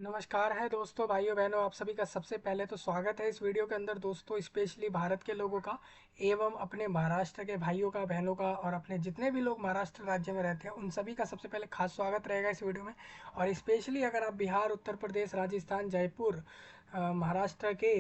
नमस्कार है दोस्तों, भाइयों बहनों, आप सभी का सबसे पहले तो स्वागत है इस वीडियो के अंदर। दोस्तों, स्पेशली भारत के लोगों का एवं अपने महाराष्ट्र के भाइयों का, बहनों का और अपने जितने भी लोग महाराष्ट्र राज्य में रहते हैं उन सभी का सबसे पहले खास स्वागत रहेगा इस वीडियो में। और स्पेशली अगर आप बिहार, उत्तर प्रदेश, राजस्थान, जयपुर, महाराष्ट्र के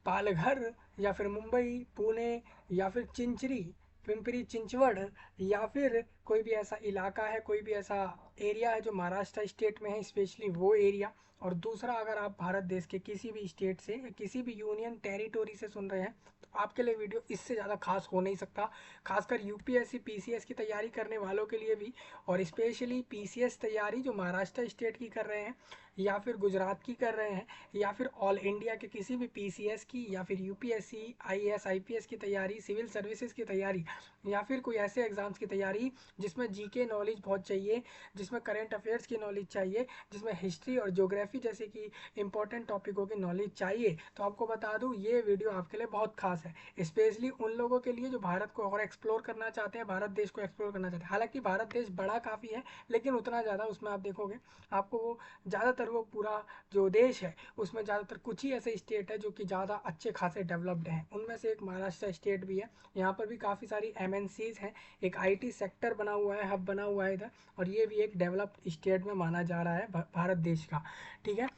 पालघर या फिर मुंबई, पुणे या फिर चिंचरी, पिंपरी चिंचवड़ या फिर कोई भी ऐसा इलाका है, कोई भी ऐसा एरिया है जो महाराष्ट्र स्टेट में है, स्पेशली वो एरिया। और दूसरा, अगर आप भारत देश के किसी भी स्टेट से या किसी भी यूनियन टेरिटोरी से सुन रहे हैं तो आपके लिए वीडियो इससे ज़्यादा खास हो नहीं सकता। खासकर यूपीएससी पीसीएस की तैयारी करने वालों के लिए भी, और स्पेशली पीसीएस तैयारी जो महाराष्ट्र स्टेट की कर रहे हैं या फिर गुजरात की कर रहे हैं या फिर ऑल इंडिया के किसी भी पीसीएस की या फिर यूपीएससी आईएएस आईपीएस की तैयारी, सिविल सर्विसेज की तैयारी या फिर कोई ऐसे एग्जाम्स की तैयारी जिसमें जीके नॉलेज बहुत चाहिए, जिसमें करंट अफेयर्स की नॉलेज चाहिए, जिसमें हिस्ट्री और ज्योग्राफी जैसे कि इंपॉर्टेंट टॉपिकों की नॉलेज चाहिए, तो आपको बता दूं ये वीडियो आपके लिए बहुत खास है। स्पेशली उन लोगों के लिए जो भारत को और एक्सप्लोर करना चाहते हैं, भारत देश को एक्सप्लोर करना चाहते हैं। हालांकि भारत देश बड़ा काफ़ी है, लेकिन उतना ज़्यादा उसमें आप देखोगे आपको वो ज़्यादातर वो पूरा जो देश है उसमें ज़्यादातर कुछ ही ऐसे स्टेट है जो कि ज़्यादा अच्छे खासे डेवलप्ड हैं। उनमें से एक महाराष्ट्र स्टेट भी है। यहाँ पर भी काफ़ी सारी एमएनसीज हैं, एक आईटी सेक्टर बना हुआ है, हब बना हुआ है इधर, और ये भी एक डेवलप्ड स्टेट में माना जा रहा है भारत देश का। ठीक है,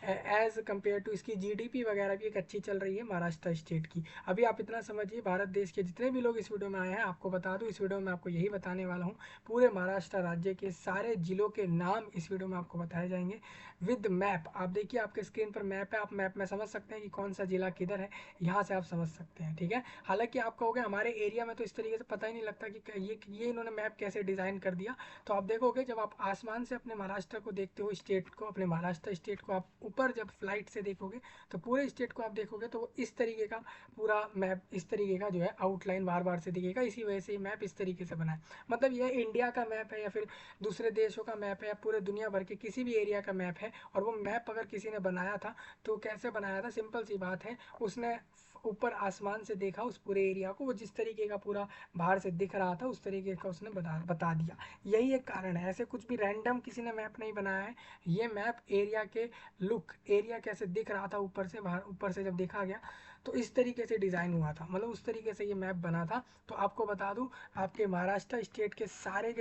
एज कम्पेयर टू इसकी जीडीपी वगैरह भी एक अच्छी चल रही है महाराष्ट्र स्टेट की। अभी आप इतना समझिए, भारत देश के जितने भी लोग इस वीडियो में आए हैं, आपको बता दूं इस वीडियो में आपको यही बताने वाला हूँ। पूरे महाराष्ट्र राज्य के सारे जिलों के नाम इस वीडियो में आपको बताए जाएंगे विद मैप। आप देखिए, आपके स्क्रीन पर मैप है, आप मैप में समझ सकते हैं कि कौन सा जिला किधर है, यहाँ से आप समझ सकते हैं। ठीक है, हालांकि आप कहोगे हमारे एरिया में तो इस तरीके से पता ही नहीं लगता कि ये इन्होंने मैप कैसे डिज़ाइन कर दिया। तो आप देखोगे, जब आप आसमान से अपने महाराष्ट्र को देखते हो, स्टेट को, अपने महाराष्ट्र स्टेट को आप ऊपर जब फ्लाइट से देखोगे तो पूरे स्टेट को आप देखोगे तो वो इस तरीके का पूरा मैप, इस तरीके का जो है आउटलाइन बार बार से दिखेगा। इसी वजह से ये मैप इस तरीके से बना है। मतलब यह इंडिया का मैप है या फिर दूसरे देशों का मैप है या पूरे दुनिया भर के किसी भी एरिया का मैप है। और वो मैप अगर किसी ने बनाया था तो कैसे बनाया था, सिंपल सी बात है, उसने ऊपर आसमान से देखा उस पूरे एरिया को, वो जिस तरीके का पूरा बाहर से दिख रहा था उस तरीके का उसने बता दिया। यही एक कारण है, ऐसे कुछ भी रैंडम किसी ने मैप नहीं बनाया है। ये मैप एरिया के लुक, एरिया कैसे दिख रहा था ऊपर से, बाहर ऊपर से जब देखा गया तो इस तरीके से डिज़ाइन हुआ था, मतलब उस तरीके से ये मैप बना था। तो आपको बता दूं, आपके महाराष्ट्र स्टेट के सारे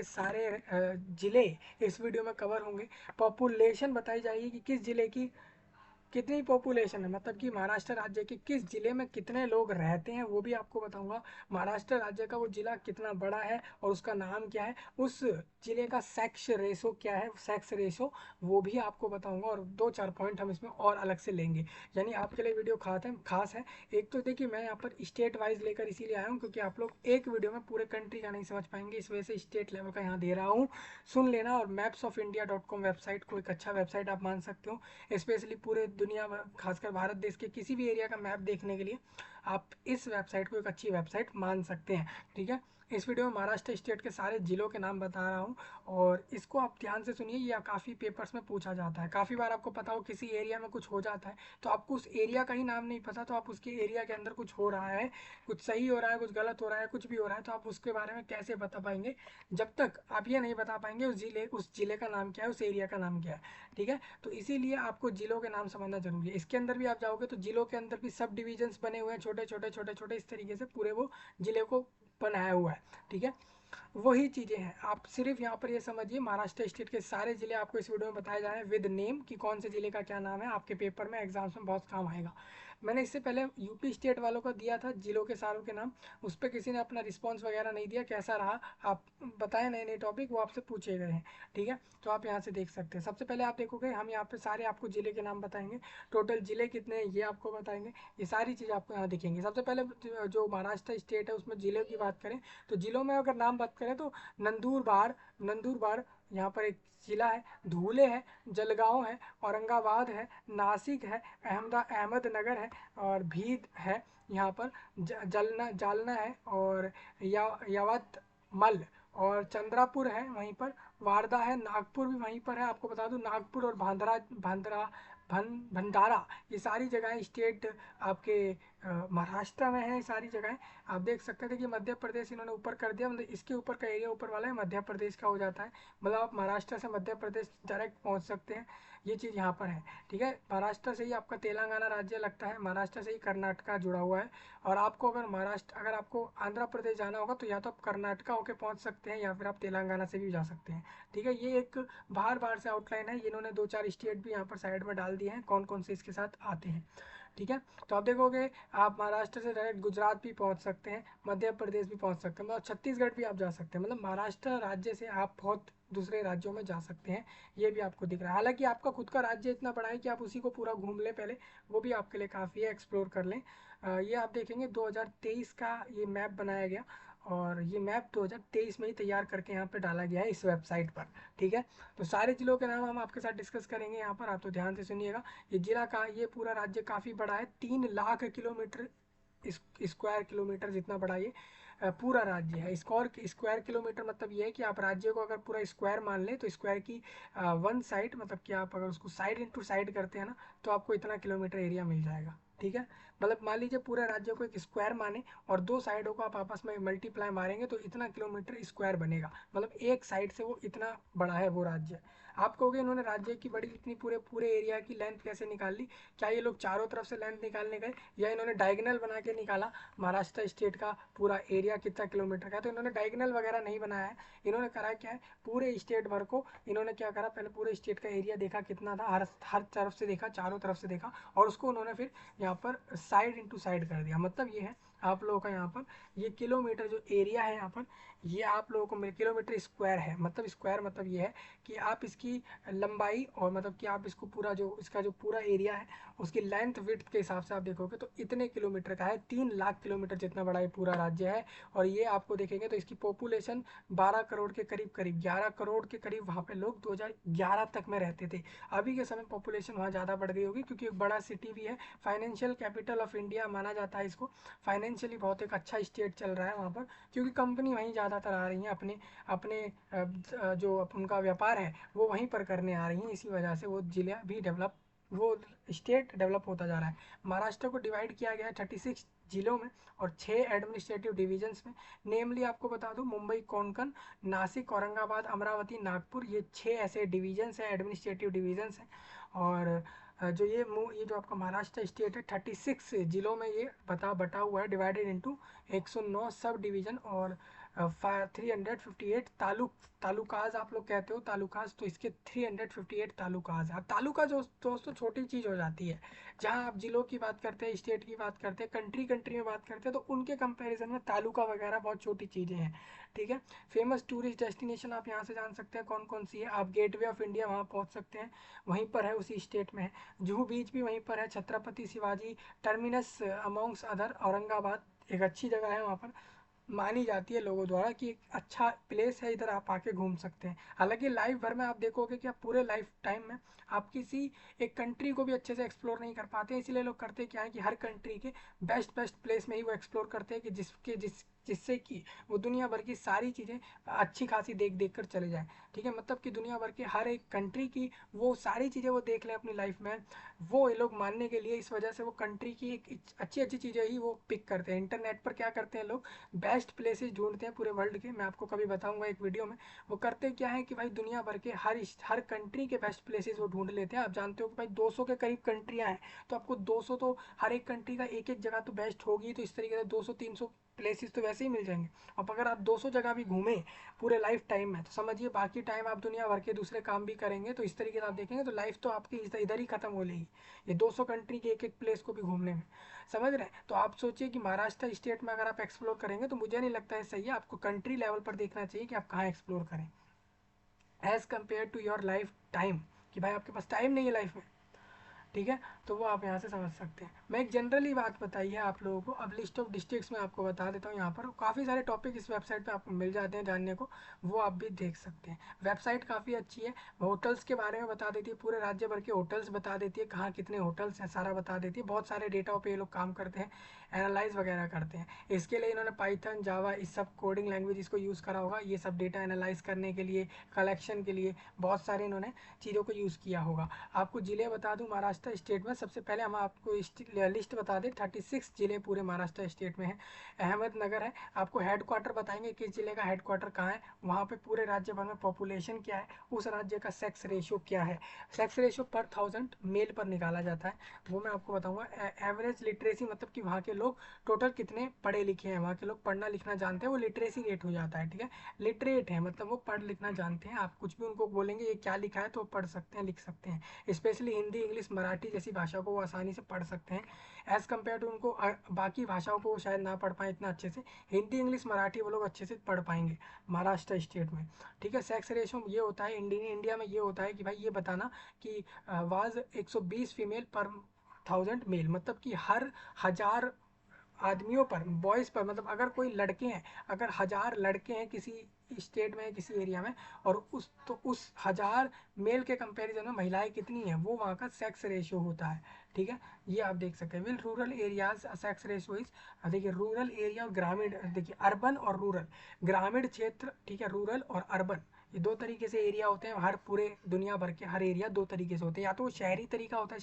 ज़िले इस वीडियो में कवर होंगे। पॉपुलेशन बताई जाएगी कि किस ज़िले की कितनी पॉपुलेशन है, मतलब कि महाराष्ट्र राज्य के किस जिले में कितने लोग रहते हैं वो भी आपको बताऊंगा। महाराष्ट्र राज्य का वो जिला कितना बड़ा है और उसका नाम क्या है, उस जिले का सेक्स रेशो क्या है, सेक्स रेशो वो भी आपको बताऊंगा। और दो चार पॉइंट हम इसमें और अलग से लेंगे, यानी आपके लिए वीडियो खास है। एक तो देखिए, मैं यहाँ पर स्टेट वाइज लेकर इसीलिए आया हूँ क्योंकि आप लोग एक वीडियो में पूरे कंट्री का नहीं समझ पाएंगे, इस वजह से स्टेट लेवल का यहाँ दे रहा हूँ, सुन लेना। और mapsofIndia.com वेबसाइट को एक अच्छा वेबसाइट आप मान सकते हो, स्पेशली पूरे दुनिया में, खासकर भारत देश के किसी भी एरिया का मैप देखने के लिए आप इस वेबसाइट को एक अच्छी वेबसाइट मान सकते हैं। ठीक है, इस वीडियो में महाराष्ट्र स्टेट के सारे जिलों के नाम बता रहा हूँ और इसको आप ध्यान से सुनिए। ये काफ़ी पेपर्स में पूछा जाता है, काफ़ी बार आपको पता हो किसी एरिया में कुछ हो जाता है तो आपको उस एरिया का ही नाम नहीं पता, तो आप उसके एरिया के अंदर कुछ हो रहा है, कुछ सही हो रहा है, कुछ गलत हो रहा है, कुछ भी हो रहा है, तो आप उसके बारे में कैसे बता पाएंगे जब तक आप ये नहीं बता पाएंगे उस जिले का नाम क्या है, उस एरिया का नाम क्या है। ठीक है, तो इसीलिए आपको जिलों के नाम समझना जरूरी है। इसके अंदर भी आप जाओगे तो जिलों के अंदर भी सब डिविजन्स बने हुए हैं, छोटे छोटे छोटे छोटे, इस तरीके से पूरे वो जिले को बनाया हुआ है। ठीक है, वही चीज़ें हैं। आप सिर्फ यहाँ पर ये समझिए, महाराष्ट्र स्टेट के सारे जिले आपको इस वीडियो में बताए जा रहे हैं विद नेम कि कौन से जिले का क्या नाम है, आपके पेपर में, एग्जाम्स में बहुत काम आएगा। मैंने इससे पहले यूपी स्टेट वालों को दिया था जिलों के सारों के नाम, उस पर किसी ने अपना रिस्पॉन्स वगैरह नहीं दिया, कैसा रहा आप बताएं, नए नए टॉपिक वो आपसे पूछे गए हैं। ठीक है, तो आप यहाँ से देख सकते हैं। सबसे पहले आप देखोगे, हम यहाँ पे सारे आपको जिले के नाम बताएंगे, टोटल जिले कितने हैं ये आपको बताएंगे, ये सारी चीज़ आपको यहाँ दिखेंगी। सबसे पहले जो महाराष्ट्र स्टेट है उसमें जिले की बात करें तो जिलों में अगर नाम बात करें तो नंदुरबार यहाँ पर एक जिला है, धुले है, जलगांव है, औरंगाबाद है, नासिक है, अहमदनगर है और भीद है यहाँ पर, जालना है और यवतमल और चंद्रापुर है वहीं पर, वारदा है, नागपुर भी वहीं पर है। आपको बता दूं, नागपुर और भंडारा, ये सारी जगहें स्टेट आपके महाराष्ट्र में है सारी जगहें। आप देख सकते थे कि मध्य प्रदेश इन्होंने ऊपर कर दिया, मतलब इसके ऊपर का एरिया ऊपर वाला है मध्य प्रदेश का हो जाता है, मतलब आप महाराष्ट्र से मध्य प्रदेश डायरेक्ट पहुंच सकते हैं। ये चीज़ यहाँ पर है, ठीक है। महाराष्ट्र से ही आपका तेलंगाना राज्य लगता है, महाराष्ट्र से ही कर्नाटका जुड़ा हुआ है। और आपको अगर आपको आंध्र प्रदेश जाना होगा तो या तो आप कर्नाटका होके पहुंच सकते हैं या फिर आप तेलंगाना से भी जा सकते हैं, ठीक है। ये एक बाहर बाहर से आउटलाइन है, इन्होंने 2-4 स्टेट भी यहाँ पर साइड में डाल दिए हैं कौन कौन से इसके साथ आते हैं, ठीक है। तो आप देखोगे आप महाराष्ट्र से डायरेक्ट गुजरात भी पहुंच सकते हैं, मध्य प्रदेश भी पहुंच सकते हैं, मतलब छत्तीसगढ़ भी आप जा सकते हैं, मतलब महाराष्ट्र राज्य से आप बहुत दूसरे राज्यों में जा सकते हैं। ये भी आपको दिख रहा है, हालांकि आपका खुद का राज्य इतना बड़ा है कि आप उसी को पूरा घूम लें पहले, वो भी आपके लिए काफ़ी है, एक्सप्लोर कर लें। ये आप देखेंगे 2023 का ये मैप बनाया गया, और ये मैप 2023 में ही तैयार करके यहाँ पे डाला गया है इस वेबसाइट पर, ठीक है। तो सारे जिलों के नाम हम आपके साथ डिस्कस करेंगे यहाँ पर, आप तो ध्यान से सुनिएगा। ये जिला का ये पूरा राज्य काफ़ी बड़ा है, 3 लाख किलोमीटर स्क्वायर किलोमीटर जितना बड़ा ये पूरा राज्य है। स्क्वायर किलोमीटर मतलब ये है कि आप राज्य को अगर पूरा स्क्वायर मान लें तो स्क्वायर की वन साइड, मतलब कि आप अगर उसको साइड इंटू साइड करते हैं ना तो आपको इतना किलोमीटर एरिया मिल जाएगा, ठीक है। मतलब मान लीजिए पूरे राज्य को एक स्क्वायर माने और दो साइडों को आप आपस में मल्टीप्लाई मारेंगे तो इतना किलोमीटर स्क्वायर बनेगा, मतलब एक साइड से वो इतना बड़ा है वो राज्य। आप कहोगे इन्होंने राज्य की बड़ी इतनी पूरे पूरे एरिया की लेंथ कैसे निकाल ली? क्या ये लोग चारों तरफ से लेंथ निकालने गए या इन्होंने डायगोनल बना के निकाला महाराष्ट्र स्टेट का पूरा एरिया कितना किलोमीटर का है? तो इन्होंने डायगोनल वगैरह नहीं बनाया है, इन्होंने करा क्या है पूरे स्टेट भर को इन्होंने क्या करा, पहले पूरे स्टेट का एरिया देखा कितना था, हर तरफ से देखा, चारों तरफ से देखा, और उसको उन्होंने फिर यहाँ पर साइड इंटू साइड कर दिया। मतलब ये है आप लोगों का यहाँ पर ये किलोमीटर जो एरिया है यहाँ पर ये आप लोगों को किलोमीटर स्क्वायर है, मतलब स्क्वायर मतलब ये है कि आप इसकी लंबाई और मतलब कि आप इसको पूरा जो इसका जो पूरा एरिया है उसकी लेंथ विड्थ के हिसाब से आप देखोगे तो इतने किलोमीटर का है, 3 लाख किलोमीटर जितना बड़ा ये पूरा राज्य है। और ये आपको देखेंगे तो इसकी पॉपुलेशन 12 करोड़ के करीब करीब 11 करोड़ के करीब वहाँ पे लोग 2011 तक में रहते थे। अभी के समय पॉपुलेशन वहाँ ज़्यादा बढ़ गई होगी क्योंकि एक बड़ा सिटी भी है, फाइनेंशियल कैपिटल ऑफ इंडिया माना जाता है इसको, फाइनेंशियली बहुत एक अच्छा स्टेट चल रहा है वहाँ पर, क्योंकि कंपनी वहीं ज़्यादातर आ रही हैं अपने अपने जो उनका व्यापार है वो वहीं पर करने आ रही हैं, इसी वजह से वो जिला भी डेवलप वो स्टेट डेवलप होता जा रहा है। महाराष्ट्र को डिवाइड किया गया है 36 जिलों में और 6 एडमिनिस्ट्रेटिव डिवीजन्स में। नेमली आपको बता दूं मुंबई, कोंकण, नासिक, औरंगाबाद, अमरावती, नागपुर, ये 6 ऐसे डिवीजन्स हैं, एडमिनिस्ट्रेटिव डिवीजन्स हैं। और ये जो आपका महाराष्ट्र स्टेट है 36 जिलों में ये बटा हुआ है, डिवाइडेड इंटू 109 सब डिवीजन और 358 तालुकाज आप लोग कहते हो तालुकाज, तो इसके 358 तालुकाज है। तालुका जो दोस्तों छोटी चीज़ हो जाती है, जहाँ आप जिलों की बात करते हैं, स्टेट की बात करते हैं, कंट्री में बात करते हैं तो उनके कंपैरिजन में तालुका वगैरह बहुत छोटी चीज़ें हैं, ठीक है। फेमस टूरिस्ट डेस्टिनेशन आप यहाँ से जान सकते हैं कौन कौन सी है। आप गेटवे ऑफ इंडिया वहाँ पहुँच सकते हैं, वहीं पर है, उसी स्टेट में है। जुहू बीच भी वहीं पर है। Chhatrapati Shivaji terminus amongst other, Aurangabad एक अच्छी जगह है, वहाँ पर मानी जाती है लोगों द्वारा कि एक अच्छा प्लेस है, इधर आप आके घूम सकते हैं। हालांकि लाइफ भर में आप देखोगे कि आप पूरे लाइफ टाइम में आप किसी एक कंट्री को भी अच्छे से एक्सप्लोर नहीं कर पाते, इसलिए लोग करते क्या है कि हर कंट्री के बेस्ट बेस्ट प्लेस में ही वो एक्सप्लोर करते हैं कि जिससे कि वो दुनिया भर की सारी चीज़ें अच्छी खासी देख देख कर चले जाएं, ठीक है। मतलब कि दुनिया भर के हर एक कंट्री की वो सारी चीज़ें वो देख लें अपनी लाइफ में, वो ये लोग मानने के लिए इस वजह से वो कंट्री की एक अच्छी अच्छी चीज़ें ही वो पिक करते हैं। इंटरनेट पर क्या करते हैं लोग, बेस्ट प्लेसेस ढूंढते हैं पूरे वर्ल्ड के, मैं आपको कभी बताऊंगा एक वीडियो में। वो करते क्या है कि भाई दुनिया भर के हर कंट्री के बेस्ट प्लेसेस वो ढूंढ लेते हैं। आप जानते हो कि भाई 200 के करीब कंट्रियां हैं, तो आपको 200 तो हर एक कंट्री का एक एक जगह तो बेस्ट होगी, तो इस तरीके से 200-300 प्लेसेस तो वैसे ही मिल जाएंगे। अब अगर आप 200 जगह भी घूमें पूरे लाइफ टाइम में तो समझिए बाकी टाइम आप दुनिया भर के दूसरे काम भी करेंगे, तो इस तरीके से आप देखेंगे तो लाइफ तो आपकी इधर ही खत्म हो लेगी, ये 200 कंट्री के एक एक प्लेस को भी घूमने में, समझ रहे हैं। तो आप सोचिए कि महाराष्ट्र स्टेट में अगर आप एक्सप्लोर करेंगे तो मुझे नहीं लगता है सही है, आपको कंट्री लेवल पर देखना चाहिए कि आप कहाँ एक्सप्लोर करें as compare to your lifetime, कि भाई आपके पास टाइम नहीं है लाइफ में, ठीक है। तो वो आप यहाँ से समझ सकते हैं। मैं एक जनरली बात बताई है आप लोगों को, अब लिस्ट ऑफ डिस्ट्रिक्ट्स में आपको बता देता हूँ। यहाँ पर काफ़ी सारे टॉपिक इस वेबसाइट पे आपको मिल जाते हैं जानने को, वो आप भी देख सकते हैं। वेबसाइट काफ़ी अच्छी है, होटल्स के बारे में बता देती है, पूरे राज्य भर के होटल्स बता देती है, कहाँ कितने होटल्स हैं सारा बता देती है। बहुत सारे डेटा पे ये लोग काम करते हैं, एनालाइज वगैरह करते हैं। इसके लिए इन्होंने पाइथन, जावा इस सब कोडिंग लैंग्वेज इसको यूज़ करा होगा, ये सब डेटा एनालाइज करने के लिए, कलेक्शन के लिए बहुत सारे इन्होंने चीज़ों को यूज़ किया होगा। आपको ज़िले बता दूँ महाराष्ट्र महाराष्ट्र स्टेट में सबसे पहले हम आपको लिस्ट बता दें। 36 जिले पूरे महाराष्ट्र स्टेट में है। अहमदनगर है, आपको हेडक्वार्टर बताएंगे किस जिले का हेडक्वार्टर कहाँ है, वहाँ पे पूरे राज्य भर में पॉपुलेशन क्या है, उस राज्य का सेक्स रेशियो क्या है। सेक्स रेशियो पर 1000 मेल पर निकाला जाता है, वो मैं आपको बताऊंगा। एवरेज लिटरेसी मतलब कि वहाँ के लोग टोटल कितने पढ़े लिखे हैं, वहाँ के लोग पढ़ना लिखना जानते हैं, वो लिटरेसी रेट हो जाता है। ठीक है, लिटरेट है मतलब वो पढ़ लिखना जानते हैं। आप कुछ भी उनको बोलेंगे ये क्या लिखा है तो वो पढ़ सकते हैं, लिख सकते हैं। स्पेशली हिंदी, इंग्लिश, मराठी जैसी भाषा को वो आसानी से पढ़ सकते हैं। एज़ कम्पेयर टू उनको बाकी भाषाओं को वो शायद ना पढ़ पाएँ इतना अच्छे से, हिंदी, इंग्लिश, मराठी वो लोग अच्छे से पढ़ पाएंगे महाराष्ट्र स्टेट में। ठीक है, सेक्स रेशो ये होता है इंडिया में, ये होता है कि भाई ये बताना कि वाज 120 फीमेल पर 1000 मेल, मतलब कि हर 1000 आदमियों पर, बॉयज़ पर, मतलब अगर कोई लड़के हैं, अगर 1000 लड़के हैं किसी स्टेट में, किसी एरिया में, और उस 1000 मेल के कंपैरिजन में महिलाएं कितनी हैं, वो वहाँ का सेक्स रेशियो होता है। ठीक है, ये आप देख सकते हैं। Will rural areas sex ratio is, देखिए रूरल एरिया और ग्रामीण, देखिए अर्बन और रूरल, ग्रामीण क्षेत्र, ठीक है, रूरल और अर्बन, ये दो तरीके से एरिया होते हैं। हर पूरे दुनिया भर के हर एरिया दो तरीके से होते हैं, या तो वो शहरी तरीका होता है,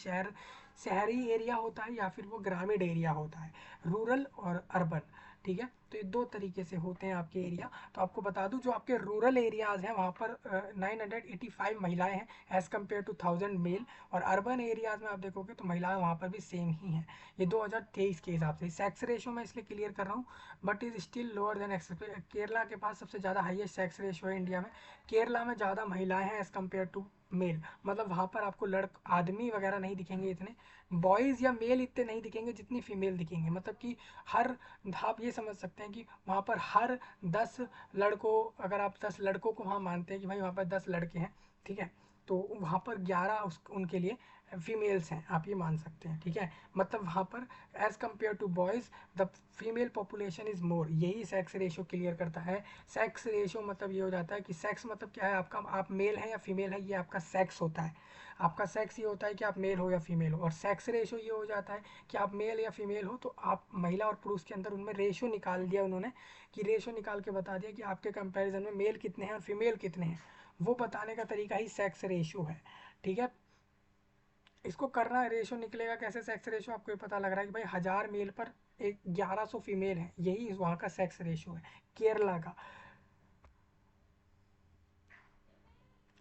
शहरी एरिया होता है, या फिर वो ग्रामीण एरिया होता है, रूरल और अर्बन। ठीक है, तो ये दो तरीके से होते हैं आपके एरिया। तो आपको बता दूं जो आपके रूरल एरियाज़ हैं वहाँ पर 985 महिलाएं हैं एज़ कम्पेयर टू 1000 मेल, और अर्बन एरियाज़ में आप देखोगे तो महिलाएं वहाँ पर भी सेम ही हैं। ये 2023 के हिसाब से सेक्स रेशो मैं इसलिए क्लियर कर रहा हूँ, but is still lower than expected. Kerala के पास सबसे ज़्यादा हाईएस्ट सेक्स रेशो है इंडिया में। केरला में ज़्यादा महिलाएं हैं एज़ कम्पेयर टू मेल, मतलब वहाँ पर आपको आदमी वगैरह नहीं दिखेंगे इतने, बॉयज़ या मेल इतने नहीं दिखेंगे जितनी फीमेल दिखेंगे। मतलब कि हर, आप ये समझ सकते हैं कि वहाँ पर हर 10 लड़कों, अगर आप 10 लड़कों को वहाँ मानते हैं कि भाई वहाँ पर 10 लड़के हैं, ठीक है, तो वहाँ पर 11 उनके लिए फीमेल्स हैं, आप ये मान सकते हैं। ठीक है, मतलब वहाँ पर as compare to boys the female population is more, यही सेक्स रेशो क्लियर करता है। सेक्स रेशो मतलब ये हो जाता है कि सेक्स मतलब क्या है आपका, आप मेल है या फीमेल है, ये आपका सेक्स होता है। आपका सेक्स ये होता है कि आप मेल हो या फीमेल हो, और सेक्स रेशो ये हो जाता है कि आप मेल या फीमेल हो, तो आप महिला और पुरुष के अंदर उनमें रेशो निकाल दिया उन्होंने, कि रेशो निकाल के बता दिया कि आपके कंपैरिजन में मेल कितने हैं और फीमेल कितने हैं, वो बताने का तरीका ही सेक्स रेशो है। ठीक है, इसको करना है, रेशो निकलेगा कैसे सेक्स रेशो, आपको ये पता लग रहा है कि भाई 1000 मेल पर 1100 फीमेल है, यही वहाँ का सेक्स रेशो है केरला का।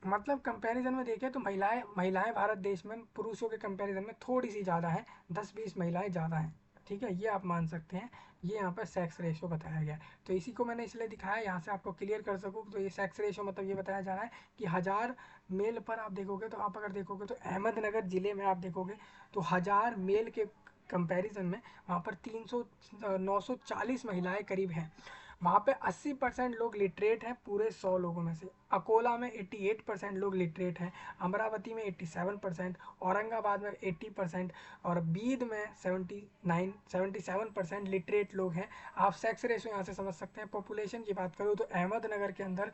मतलब कंपैरिजन में देखें तो महिलाएं भारत देश में पुरुषों के कंपैरिजन में थोड़ी सी ज़्यादा है, 10-20 महिलाएं ज़्यादा हैं। ठीक है, ये आप मान सकते हैं, ये यहाँ पर सेक्स रेशो बताया गया है। तो इसी को मैंने इसलिए दिखाया यहाँ से आपको क्लियर कर सकूँ। तो ये सेक्स रेशो मतलब ये बताया जा रहा है कि 1000 मेल पर आप देखोगे, तो आप अगर देखोगे तो अहमदनगर ज़िले में आप देखोगे तो 1000 मेल के कंपैरिजन में वहाँ पर 940 महिलाएं करीब हैं। वहाँ पे 80% लोग लिटरेट हैं पूरे 100 लोगों में से। अकोला में 88% लोग लिटरेट हैं, अमरावती में 87%, औरंगाबाद में 80%, और बीद में 77% लिटरेट लोग हैं। आप सेक्स रेशो यहाँ से समझ सकते हैं। पॉपुलेशन की बात करूँ तो अहमदनगर के अंदर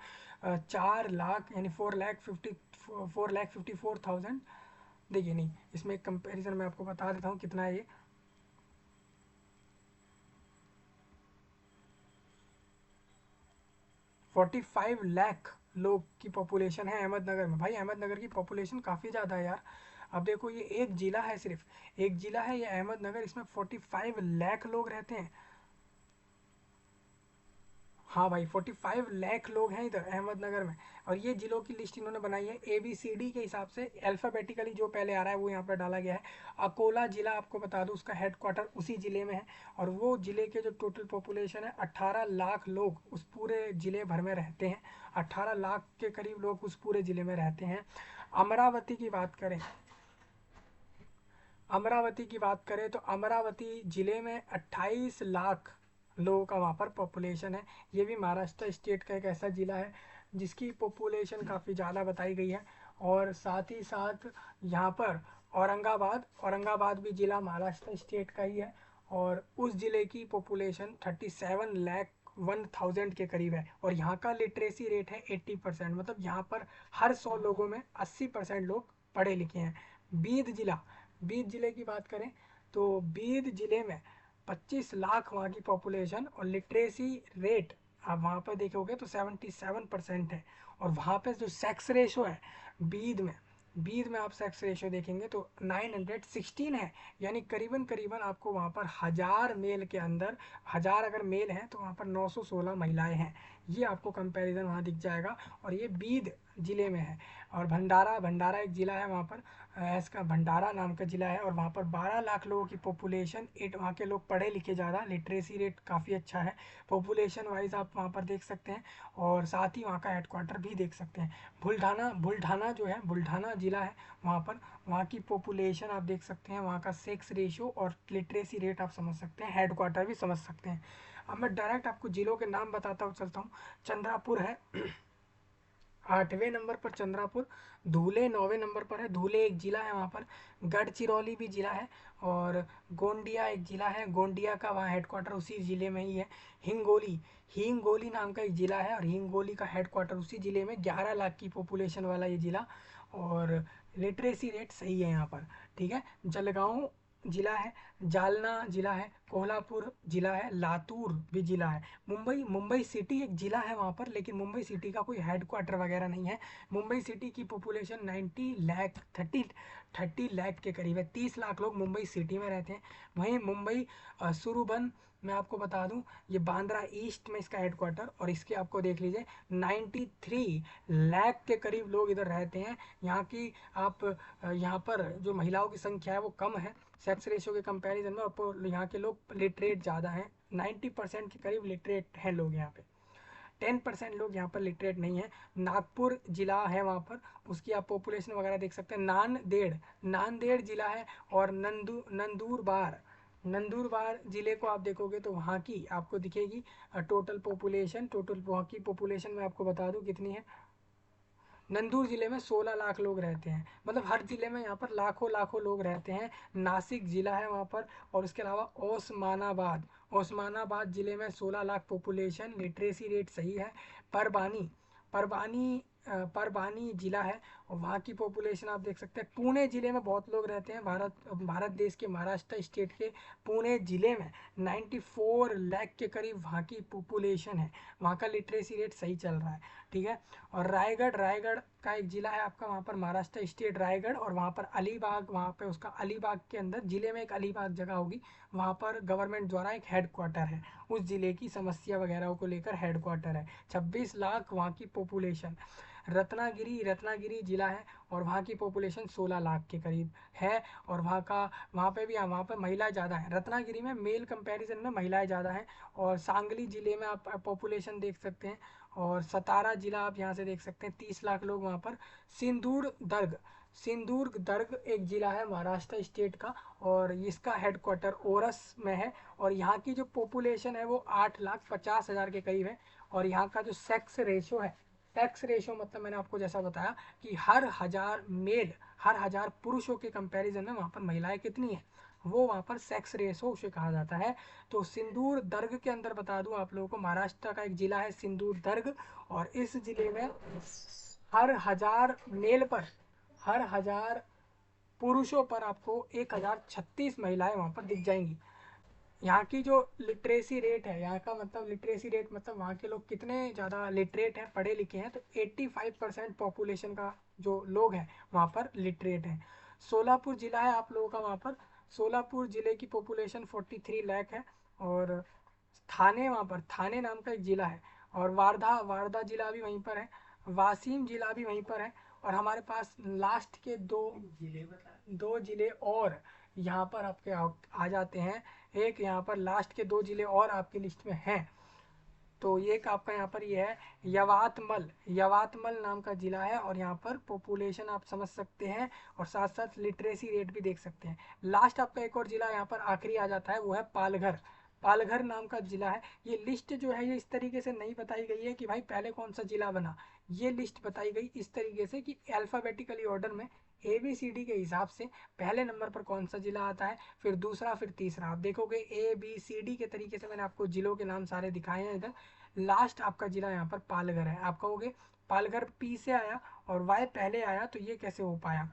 4 लाख यानी 4,54,000, देखिए नहीं, इसमें एक कंपेरिजन मैं आपको बता देता हूँ कितना है ये। 45 लाख लोग की पॉपुलेशन है अहमदनगर में। भाई अहमदनगर की पॉपुलेशन काफ़ी ज़्यादा है यार। अब देखो ये एक ज़िला है, सिर्फ एक ज़िला है ये अहमदनगर, इसमें 45 लाख लोग रहते हैं। हाँ भाई 45 लाख लोग हैं इधर अहमदनगर में। और ये ज़िलों की लिस्ट इन्होंने बनाई है ABCD के हिसाब से, अल्फ़ाबेटिकली जो पहले आ रहा है वो यहाँ पर डाला गया है। अकोला ज़िला आपको बता दूँ उसका हेडक्वार्टर उसी ज़िले में है, और वो ज़िले के जो टोटल पॉपुलेशन है 18 लाख लोग उस पूरे ज़िले भर में रहते हैं। 18 लाख के करीब लोग उस पूरे ज़िले में रहते हैं। अमरावती की बात करें, अमरावती की बात करें तो अमरावती ज़िले में 28 लाख लोगों का वहाँ पर पॉपुलेशन है। ये भी महाराष्ट्र स्टेट का एक ऐसा ज़िला है जिसकी पॉपुलेशन काफ़ी ज़्यादा बताई गई है। और साथ ही साथ यहाँ पर औरंगाबाद भी ज़िला महाराष्ट्र स्टेट का ही है, और उस ज़िले की पॉपुलेशन 37 लाख 1000 के करीब है, और यहाँ का लिटरेसी रेट है 80%, मतलब यहाँ पर हर 100 लोगों में 80% लोग पढ़े लिखे हैं। बीद ज़िले की बात करें तो बीद ज़िले में 25 लाख वहाँ की पॉपुलेशन, और लिटरेसी रेट आप वहाँ पर देखोगे तो 77% है। और वहाँ पे जो सेक्स रेशो है बीद में, बीद में आप सेक्स रेशियो देखेंगे तो 916 है, यानी करीबन करीबन आपको वहाँ पर 1000 मेल के अंदर 1000 अगर मेल हैं तो वहाँ पर 916 महिलाएं हैं। ये आपको कंपैरिजन वहाँ दिख जाएगा, और ये बीद ज़िले में है। और भंडारा, भंडारा एक ज़िला है वहाँ पर, इसका भंडारा नाम का ज़िला है, और वहाँ पर 12 लाख लोगों की पॉपुलेशन। वहाँ के लोग पढ़े लिखे ज़्यादा, लिटरेसी रेट काफ़ी अच्छा है पॉपुलेशन वाइज, आप वहाँ पर देख सकते हैं। और साथ ही वहाँ का हेडक्वार्टर भी देख सकते हैं। बुल्ढाना, बुल्ढाना जो है, बुल्ढाना ज़िला है वहाँ पर, वहाँ की पॉपुलेशन आप देख सकते हैं, वहाँ का सेक्स रेशियो और लिटरेसी रेट आप समझ सकते हैं, हेडक्वार्टर भी समझ सकते हैं। अब मैं डायरेक्ट आपको जिलों के नाम बताता हूँ चलता हूँ। चंद्रापुर है 8वें नंबर पर चंद्रापुर। धुले 9वें नंबर पर है, धुले एक ज़िला है वहाँ पर। गढ़चिरौली भी ज़िला है, और गोंडिया एक ज़िला है, गोंडिया का वहाँ हेडक्वार्टर उसी ज़िले में ही है। हिंगोली, हिंगोली नाम का एक ज़िला है, और हिंगोली का हेडक्वार्टर उसी ज़िले में, 11 लाख की पॉपुलेशन वाला ये ज़िला। और लिटरेसी रेट सही है यहाँ पर, ठीक है। जलगांव ज़िला है, जालना ज़िला है, कोल्हापुर ज़िला है, लातूर भी ज़िला है। मुंबई, मुंबई सिटी एक ज़िला है वहाँ पर, लेकिन मुंबई सिटी का कोई हेडक्वार्टर वगैरह नहीं है। मुंबई सिटी की पॉपुलेशन 30 लाख के करीब है, 30 लाख लोग मुंबई सिटी में रहते हैं। वहीं मुंबई सुरबन, मैं आपको बता दूं, ये बांद्रा ईस्ट में इसका हेडक्वार्टर, और इसके आपको देख लीजिए 93 लाख के करीब लोग इधर रहते हैं। यहाँ की आप यहाँ पर जो महिलाओं की संख्या है वो कम है सेक्स रेशियो के कंपैरिजन में, और यहाँ के लोग लिटरेट ज़्यादा हैं, 90% के करीब लिटरेट हैं लोग यहाँ पे। 10% लोग यहाँ पर लिटरेट नहीं है। नागपुर जिला है वहाँ पर, उसकी आप पॉपुलेशन वगैरह देख सकते हैं। नांदेड़, नांदेड़ जिला है, और नंदूरबार, नंदूरबार ज़िले को आप देखोगे तो वहाँ की आपको दिखेगी टोटल पॉपुलेशन। टोटल वहाँ की पॉपुलेशन मैं आपको बता दूँ कितनी है। नंदूर ज़िले में 16 लाख लोग रहते हैं, मतलब हर ज़िले में यहाँ पर लाखों लाखों लोग रहते हैं। नासिक ज़िला है वहाँ पर, और उसके अलावा ओस्मानाबाद, ओस्मानाबाद ज़िले में 16 लाख पॉपुलेशन, लिटरेसी रेट सही है। परबानी, परबानी परबानी ज़िला है, और वहाँ की पॉपुलेशन आप देख सकते हैं। पुणे ज़िले में बहुत लोग रहते हैं, भारत देश के महाराष्ट्र स्टेट के पुणे ज़िले में 94 लाख के करीब वहाँ की पॉपुलेशन है। वहाँ का लिटरेसी रेट सही चल रहा है, ठीक है। और रायगढ़, रायगढ़ का एक ज़िला है आपका वहाँ पर, महाराष्ट्र स्टेट रायगढ़, और वहाँ पर अलीबाग, वहाँ पे उसका अलीबाग के अंदर ज़िले में एक अलीबाग जगह होगी, वहाँ पर गवर्नमेंट द्वारा एक हेडक्वार्टर है, उस ज़िले की समस्या वगैरह को लेकर हेडक्वार्टर है। 26 लाख वहाँ की पॉपुलेशन। रत्नागिरी, रत्नागिरी ज़िला है, और वहाँ की पॉपुलेशन 16 लाख के करीब है, और वहाँ पे भी, वहाँ पर महिलाएं ज़्यादा हैं। रत्नागिरी में मेल कंपैरिजन में महिलाएं ज़्यादा हैं। और सांगली ज़िले में आप पॉपुलेशन देख सकते हैं, और सतारा ज़िला आप यहाँ से देख सकते हैं, 30 लाख लोग वहाँ पर। सिंदूर दर्ग, सिंदूर दर्ग एक ज़िला है महाराष्ट्र स्टेट का, और इसका हेडक्वार्टर ओरस में है, और यहाँ की जो पॉपुलेशन है वो 8,50,000 के करीब है। और यहाँ का जो सेक्स रेशो है, सेक्स रेशो मतलब मैंने आपको जैसा बताया कि हर 1000 मेल, हर 1000 पुरुषों के कंपैरिजन में वहाँ पर महिलाएं कितनी हैं, वो वहाँ पर सेक्स रेशो उसे कहा जाता है। तो सिंदूर दर्ग के अंदर बता दूं आप लोगों को, महाराष्ट्र का एक जिला है सिंदूर दर्ग, और इस जिले में हर 1000 मेल पर, हर 1000 पुरुषों पर आपको 1036 महिलाएं वहाँ पर दिख जाएंगी। यहाँ की जो लिटरेसी रेट है, यहाँ का मतलब लिटरेसी रेट मतलब वहाँ के लोग कितने ज़्यादा लिटरेट हैं, पढ़े लिखे हैं, तो 85% पॉपुलेशन का जो लोग हैं वहाँ पर लिटरेट हैं। सोलापुर ज़िला है आप लोगों का वहाँ पर, सोलापुर ज़िले की पॉपुलेशन 43 लाख है। और थाने, वहाँ पर थाने नाम का एक ज़िला है, और वारधा, वारधा ज़िला भी वहीं पर है, वासीम ज़िला भी वहीं पर है। और हमारे पास लास्ट के दो ज़िले और यहाँ पर आपके आ जाते हैं। एक यहाँ पर लास्ट के 2 ज़िले और आपकी लिस्ट में हैं, तो ये एक आपका यहाँ पर ये है यवातमल, यवातमल नाम का ज़िला है, और यहाँ पर पॉपुलेशन आप समझ सकते हैं, और साथ साथ लिटरेसी रेट भी देख सकते हैं। लास्ट आपका एक और ज़िला यहाँ पर आखिरी आ जाता है, वो है पालघर, पालघर नाम का ज़िला है। ये लिस्ट जो है ये इस तरीके से नहीं बताई गई है कि भाई पहले कौन सा ज़िला बना, ये लिस्ट बताई गई इस तरीके से कि अल्फ़ाबेटिकली ऑर्डर में ABCD के हिसाब से पहले नंबर पर कौन सा ज़िला आता है, फिर दूसरा, फिर तीसरा। आप देखोगे ABCD के तरीके से मैंने आपको ज़िलों के नाम सारे दिखाए हैं इधर। लास्ट आपका जिला यहाँ पर पालघर है। आप कहोगे पालघर P से आया और Y पहले आया, तो ये कैसे हो पाया।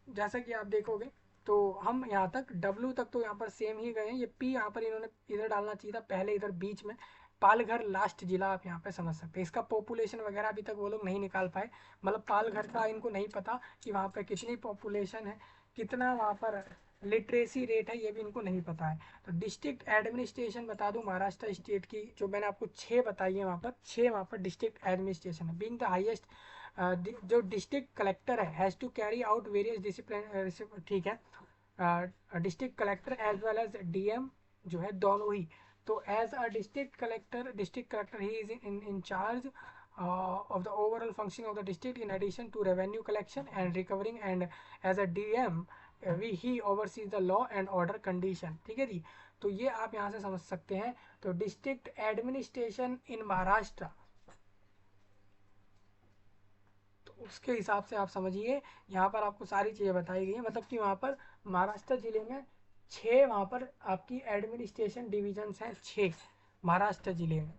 जैसा कि आप देखोगे तो हम यहाँ तक W तक तो यहाँ पर सेम ही गए हैं, ये P यहाँ पर इन्होंने इधर डालना चाहिए था पहले, इधर बीच में, पालघर लास्ट जिला आप यहाँ पे समझ सकते हैं। इसका पॉपुलेशन वगैरह अभी तक वो लोग नहीं निकाल पाए, मतलब पालघर का इनको नहीं पता कि वहाँ पे कितनी पॉपुलेशन है, कितना वहाँ पर लिटरेसी रेट है, ये भी इनको नहीं पता है। तो डिस्ट्रिक्ट एडमिनिस्ट्रेशन बता दूं महाराष्ट्र स्टेट की, जो मैंने आपको 6 बताई है, वहाँ पर 6 वहाँ पर डिस्ट्रिक्ट एडमिनिस्ट्रेशन है। बीइंग द हाईएस्ट, जो डिस्ट्रिक्ट कलेक्टर है has to carry out various discipline, ठीक है, district collector as well as DM जो है दोनों ही। तो as a district collector he is in charge of the overall functioning of the district in addition to revenue collection and recovering, and as a DM he oversees the law and order condition। ठीक है जी, तो ये आप यहाँ से समझ सकते हैं। तो डिस्ट्रिक्ट एडमिनिस्ट्रेशन इन महाराष्ट्र, तो उसके हिसाब से आप समझिए, यहाँ पर आपको सारी चीज़ें बताई गई हैं, मतलब कि वहाँ पर महाराष्ट्र जिले में 6 वहाँ पर आपकी एडमिनिस्ट्रेशन डिविजन्स हैं, 6 महाराष्ट्र जिले में।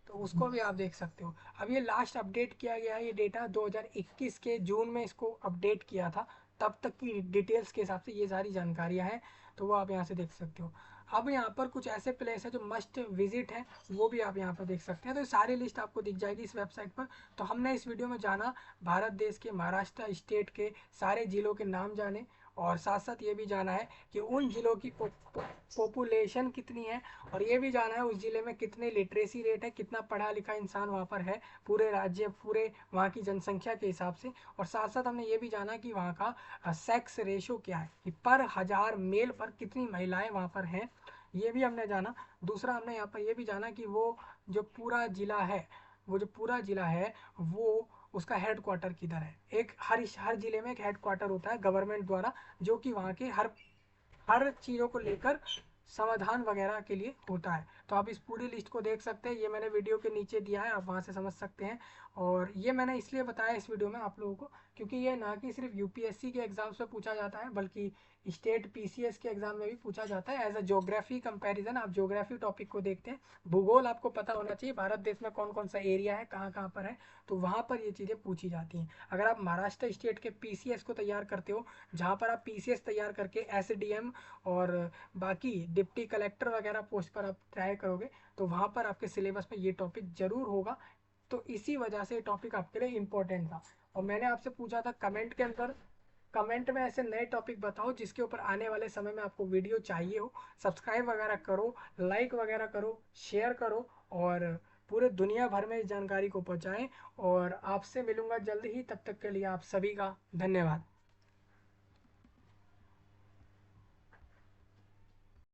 तो उसको भी आप देख सकते हो। अब ये लास्ट अपडेट किया गया है, ये डेटा 2021 के जून में इसको अपडेट किया था, तब तक की डिटेल्स के हिसाब से ये सारी जानकारियाँ हैं, तो वो आप यहाँ से देख सकते हो। अब यहाँ पर कुछ ऐसे प्लेस है जो मस्ट विजिट है, वो भी आप यहाँ पर देख सकते हैं। तो सारी लिस्ट आपको दिख जाएगी इस वेबसाइट पर। तो हमने इस वीडियो में जाना भारत देश के महाराष्ट्र स्टेट के सारे जिलों के नाम जाने, और साथ साथ ये भी जाना है कि उन जिलों की पॉपुलेशन कितनी है, और ये भी जाना है उस ज़िले में कितने लिटरेसी रेट है, कितना पढ़ा लिखा इंसान वहाँ पर है पूरे राज्य, पूरे वहाँ की जनसंख्या के हिसाब से। और साथ साथ हमने ये भी जाना कि वहाँ का सेक्स रेशो क्या है, कि पर हज़ार मेल पर कितनी महिलाएं वहाँ पर हैं, ये भी हमने जाना। दूसरा हमने यहाँ पर ये भी जाना कि वो जो पूरा ज़िला है, वो जो पूरा ज़िला है वो उसका हेड क्वार्टर किधर है। एक हर ज़िले में एक हेड क्वार्टर होता है गवर्नमेंट द्वारा, जो कि वहाँ के हर हर चीज़ों को लेकर समाधान वगैरह के लिए होता है। तो आप इस पूरी लिस्ट को देख सकते हैं, ये मैंने वीडियो के नीचे दिया है, आप वहाँ से समझ सकते हैं। और ये मैंने इसलिए बताया इस वीडियो में आप लोगों को, क्योंकि ये ना कि सिर्फ यूपीएससी के एग्जाम्स में पूछा जाता है, बल्कि स्टेट पीसीएस के एग्जाम में भी पूछा जाता है। एज अ ज्योग्राफी कंपैरिजन, आप ज्योग्राफी टॉपिक को देखते हैं, भूगोल आपको पता होना चाहिए भारत देश में कौन कौन सा एरिया है, कहाँ कहाँ पर है, तो वहाँ पर ये चीज़ें पूछी जाती हैं। अगर आप महाराष्ट्र स्टेट के पीसीएस को तैयार करते हो, जहाँ पर आप पीसीएस तैयार करके एसडीएम और बाकी डिप्टी कलेक्टर वगैरह पोस्ट पर आप ट्राई करोगे, तो वहाँ पर आपके सिलेबस में ये टॉपिक जरूर होगा। तो इसी वजह से ये टॉपिक आपके लिए इम्पोर्टेंट था। और मैंने आपसे पूछा था कमेंट के अंदर, कमेंट में ऐसे नए टॉपिक बताओ जिसके ऊपर आने वाले समय में आपको वीडियो चाहिए हो। सब्सक्राइब वगैरह करो, लाइक वगैरह करो, शेयर करो, और पूरे दुनिया भर में इस जानकारी को पहुंचाएं। और आपसे मिलूंगा जल्द ही, तब तक के लिए आप सभी का धन्यवाद।